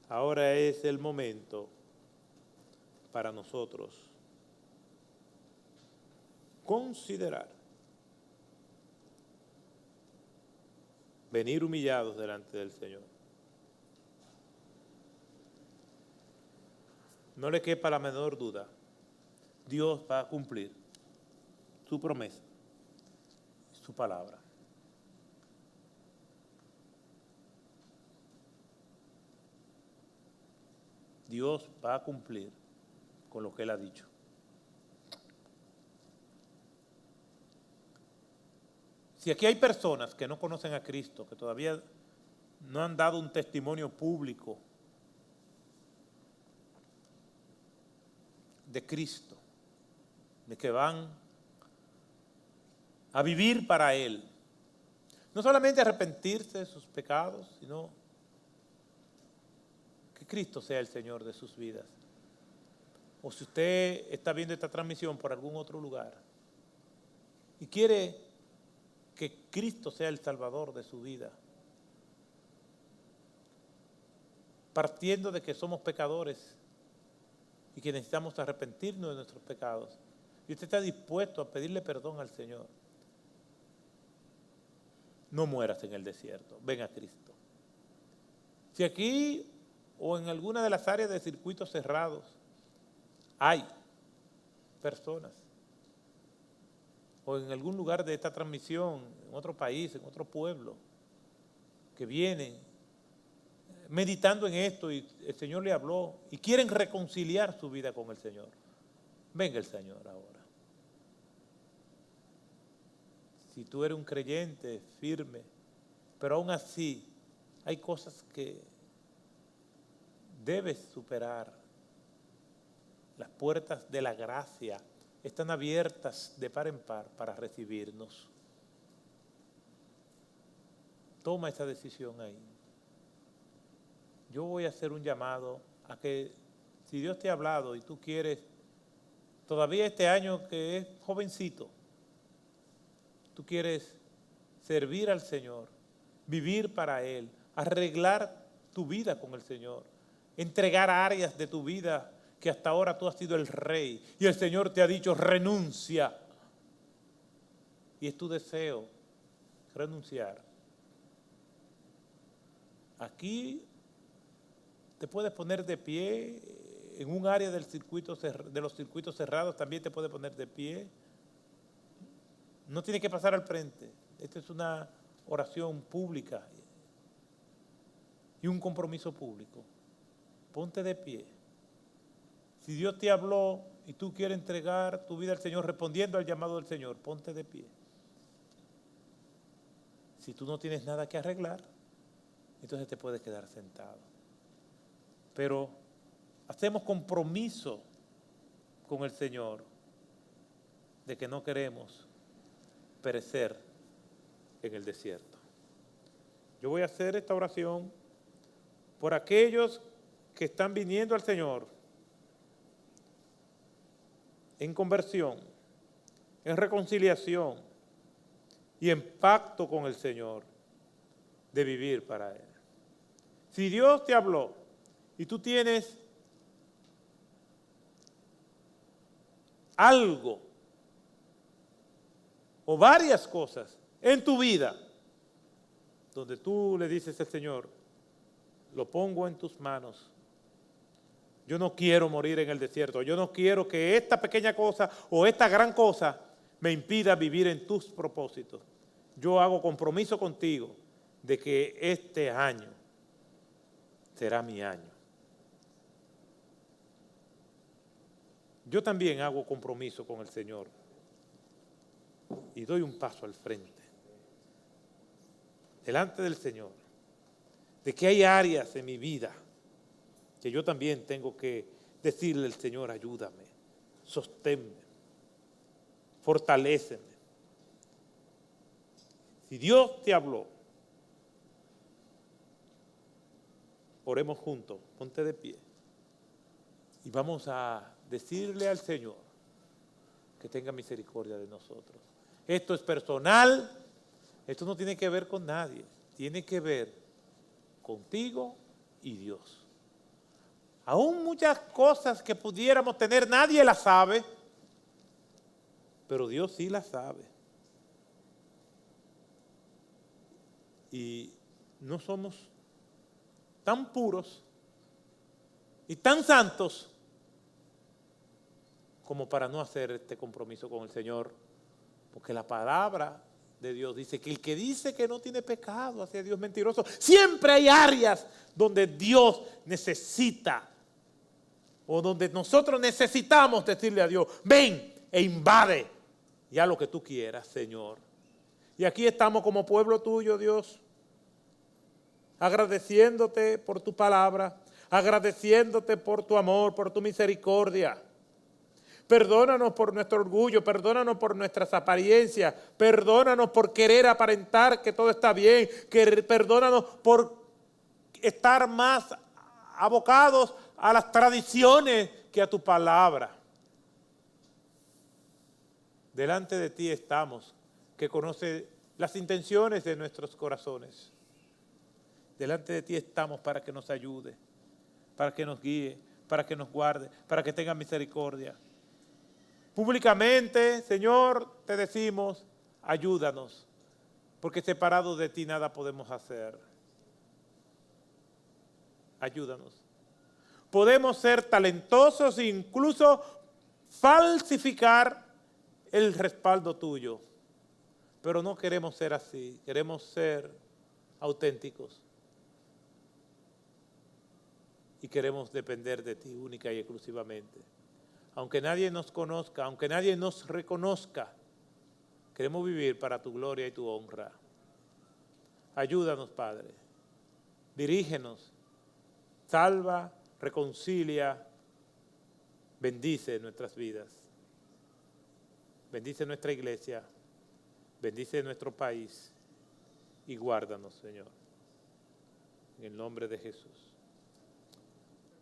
S1: ahora es el momento para nosotros considerar venir humillados delante del Señor. No le quepa la menor duda, Dios va a cumplir su promesa, su palabra. Dios va a cumplir con lo que Él ha dicho. Si aquí hay personas que no conocen a Cristo, que todavía no han dado un testimonio público de Cristo, de que van a vivir para Él, no solamente arrepentirse de sus pecados, sino que Cristo sea el Señor de sus vidas. O si usted está viendo esta transmisión por algún otro lugar y quiere que Cristo sea el Salvador de su vida, partiendo de que somos pecadores y que necesitamos arrepentirnos de nuestros pecados, y usted está dispuesto a pedirle perdón al Señor, no mueras en el desierto, ven a Cristo. Si aquí o en alguna de las áreas de circuitos cerrados hay personas, o en algún lugar de esta transmisión, en otro país, en otro pueblo, que vienen meditando en esto y el Señor le habló y quieren reconciliar su vida con el Señor, venga el Señor ahora. Si tú eres un creyente firme, pero aún así hay cosas que debes superar, las puertas de la gracia están abiertas de par en par para recibirnos. Toma esa decisión ahí. Yo voy a hacer un llamado a que si Dios te ha hablado y tú quieres, todavía este año que es jovencito, tú quieres servir al Señor, vivir para Él, arreglar tu vida con el Señor, entregar áreas de tu vida que hasta ahora tú has sido el rey y el Señor te ha dicho renuncia. Y es tu deseo renunciar. Aquí te puedes poner de pie, en un área del circuito, de los circuitos cerrados también te puedes poner de pie. No tienes que pasar al frente. Esta es una oración pública y un compromiso público. Ponte de pie. Si Dios te habló y tú quieres entregar tu vida al Señor respondiendo al llamado del Señor, ponte de pie. Si tú no tienes nada que arreglar, entonces te puedes quedar sentado. Pero hacemos compromiso con el Señor de que no queremos perecer en el desierto. Yo voy a hacer esta oración por aquellos que están viniendo al Señor en conversión, en reconciliación, y en pacto con el Señor de vivir para Él. Si Dios te habló y tú tienes algo o varias cosas en tu vida donde tú le dices al Señor, lo pongo en tus manos. Yo no quiero morir en el desierto. Yo no quiero que esta pequeña cosa o esta gran cosa me impida vivir en tus propósitos. Yo hago compromiso contigo de que este año será mi año. Yo también hago compromiso con el Señor y doy un paso al frente, delante del Señor, de que hay áreas en mi vida que yo también tengo que decirle al Señor, ayúdame, sosténme, fortaléceme. Si Dios te habló, oremos juntos, ponte de pie y vamos a decirle al Señor que tenga misericordia de nosotros. Esto es personal, esto no tiene que ver con nadie, tiene que ver contigo y Dios. Aún muchas cosas que pudiéramos tener, nadie las sabe, pero Dios sí las sabe. Y no somos tan puros y tan santos como para no hacer este compromiso con el Señor, porque la palabra de Dios dice que el que dice que no tiene pecado hacia Dios mentiroso. Siempre hay áreas donde Dios necesita o donde nosotros necesitamos decirle a Dios, ven e invade ya lo que tú quieras, Señor. Y aquí estamos como pueblo tuyo, Dios, agradeciéndote por tu palabra, agradeciéndote por tu amor, por tu misericordia. Perdónanos por nuestro orgullo, perdónanos por nuestras apariencias, perdónanos por querer aparentar que todo está bien, perdónanos por estar más abocados a las tradiciones que a tu palabra. Delante de ti estamos, que conoce las intenciones de nuestros corazones. Delante de ti estamos para que nos ayude, para que nos guíe, para que nos guarde, para que tenga misericordia. Públicamente, Señor, te decimos, ayúdanos, porque separados de ti nada podemos hacer. Ayúdanos. Podemos ser talentosos e incluso falsificar el respaldo tuyo, pero no queremos ser así, queremos ser auténticos y queremos depender de ti única y exclusivamente. Aunque nadie nos conozca, aunque nadie nos reconozca, queremos vivir para tu gloria y tu honra. Ayúdanos, Padre. Dirígenos. Salva, reconcilia, bendice nuestras vidas. Bendice nuestra iglesia, bendice nuestro país y guárdanos, Señor. En el nombre de Jesús.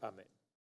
S1: Amén.